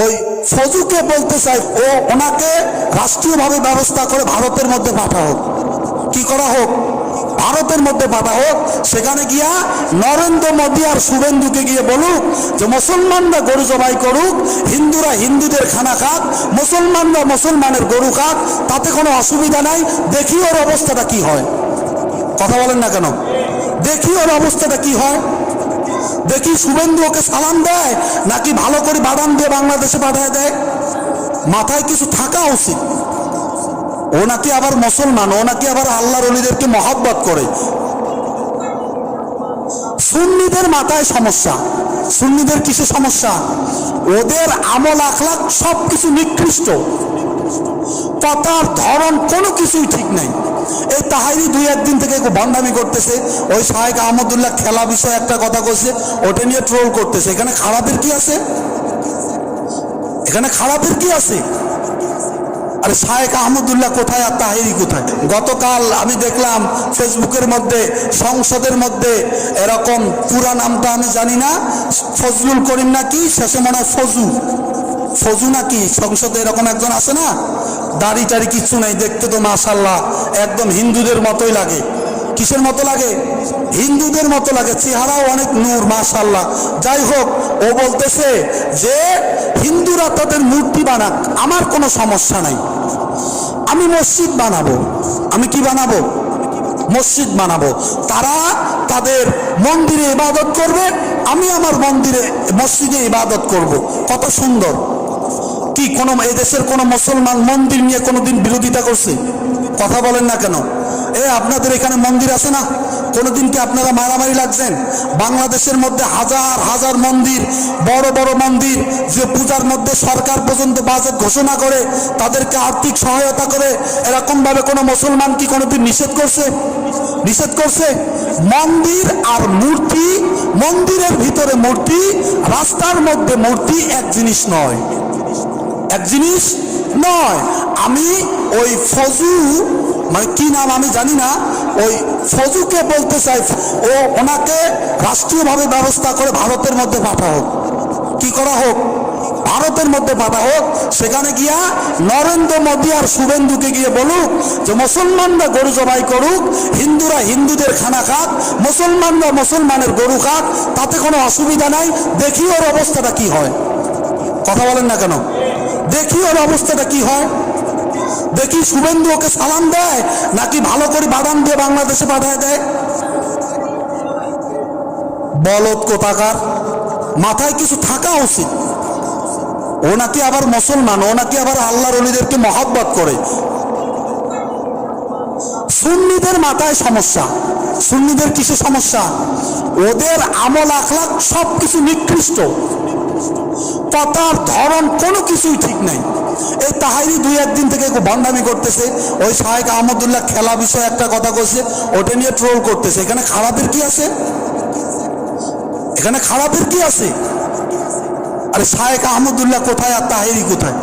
ওই ফজুকে বলতে চাই ওনাকে রাষ্ট্রীয়ভাবে ব্যবস্থা করে ভারতের মধ্যে পাঠা হোক, কি করা হোক, ভারতের মধ্যে পাঠা হোক। সেখানে গিয়া নরেন্দ্র মোদী আর শুভেন্দুকে গিয়ে বলুক যে মুসলমানরা গরু জবাই করুক, হিন্দুরা হিন্দুদের খানা খাক, মুসলমানরা মুসলমানের গরু খাক, তাতে কোনো অসুবিধা নাই। দেখি ওর অবস্থাটা কি হয়। কথা বলেন না কেন? দেখি ওর অবস্থাটা কি হয়। দেখি শুভেন্দু ওকে সালাম দেয় নাকি ভালো করে বাদাম দিয়ে বাংলাদেশে পাঠায় দেয়। মাথায় কিছু থাকা উচিত। ও নাকি আবার মুসলমান, ও নাকি আবার আল্লাহর ওলিদেরকে মহব্বত করে। সুন্নিদের মাথায় সমস্যা। সুন্নিদের কিসে সমস্যা? ওদের আমল আখলাক সবকিছু নিকৃষ্ট, কথার ধরন কোনো কিছুই ঠিক নাই। এই তাহারি দুই একদিন থেকে ভণ্ডামি করতেছে। ওই শাহেখ আহমদুল্লাহ খেলা বিষয়ে একটা কথা বলছে, ওটা নিয়ে ট্রোল করতেছে। এখানে খারাপের কি আছে? এখানে খারাপের কি আছে? আরে শাহেখ আহমদুল্লাহ কোথায় আর তাহিরি কোথায়? গতকাল আমি দেখলাম ফেসবুকের মধ্যে, সংসদের মধ্যে এরকম, পুরা নামটা আমি জানি না, ফজলুল করিম নাকি, শেষে মনে হয় ফজু নাকি, সংসদে এরকম একজন আছে না, দাড়ি টাড়ি কিচ্ছু নাই, দেখতে তো মাশাআল্লাহ একদম হিন্দুদের মতোই লাগে। কিসের মতো লাগে? হিন্দুদের মতো লাগে, চেহারাও অনেক নূর মাশাআল্লাহ। যাই হোক, ও বলতেছে যে হিন্দুরা তাদের মূর্তি বানাক, আমার কোনো সমস্যা নাই, আমি মসজিদ বানাবো। আমি কি বানাবো? মসজিদ বানাবো। তারা তাদের মন্দিরে ইবাদত করবে, আমি আমার মসজিদে ইবাদত করব। কত সুন্দর! কি কোনো এদেশের কোনো মুসলমান মন্দির নিয়ে কোনোদিন বিরোধিতা করছে? কথা বলেন না কেন? আপনাদের এখানে মন্দির আছে না? কোনোদিন কি আপনারা মারামারি লাগছেন? বাংলাদেশের মধ্যে হাজার হাজার মন্দির, বড় বড় মন্দির, যে পূজার মধ্যে সরকার পর্যন্ত বাজেট ঘোষণা করে, তাদেরকে আর্থিক সহায়তা করে, এরকম ভাবে কোনো মুসলমান কি কোনোদিন নিষেধ করছে? নিষেধ করছে? মন্দির আর মূর্তি, মন্দিরের ভিতরে মূর্তি, রাস্তার মধ্যে মূর্তি এক জিনিস নয়, এক জিনিস নয়। আমি ওই ফজু, মানে কি নাম আমি জানি না, ওই ফজুকে বলতে চাই ওনাকে রাষ্ট্রীয়ভাবে ব্যবস্থা করে ভারতের মধ্যে পাঠা হোক, কি করা হোক, ভারতের মধ্যে পাঠা হোক। সেখানে গিয়া নরেন্দ্র মোদী আর শুভেন্দুকে গিয়ে বলুক যে মুসলমানরা গরু জবাই করুক, হিন্দুরা হিন্দুদের খানা খাক, মুসলমানরা মুসলমানের গরু খাক, তাতে কোনো অসুবিধা নাই। দেখি ওর অবস্থাটা কি হয়। কথা বলেন না কেন? দেখি ওর অবস্থাটা কি হয়। দেখি শুভেন্দু ওকে সালাম দেয় নাকি ভালো করে বাদাম দিয়ে বাংলাদেশে পাঠায় দেয়। বলদ কোথাকার, মাথায় কিছু থাকা উচিত। ও নাকি আবার মুসলমান, ও নাকি আবার আল্লাহর ওলিদেরকে মহব্বত করে। সুন্নিদের মাথায় সমস্যা। সুন্নিদের কিসে সমস্যা? ওদের আমল আখলাক সবকিছু নিকৃষ্ট, কথার ধরন কোনো কিছুই ঠিক নাই। এই তাহারি দুই একদিন থেকে ভণ্ডামি করতেছে। ওই শাহেখ আহমদুল্লাহ খেলা বিষয়ে একটা কথা বলছে, ওটা নিয়ে ট্রোল করতেছে। এখানে খারাপের কি আছে? এখানে খারাপের কি আছে? আরে শাহেখ আহমদুল্লাহ কোথায় আর তাহিরি কোথায়?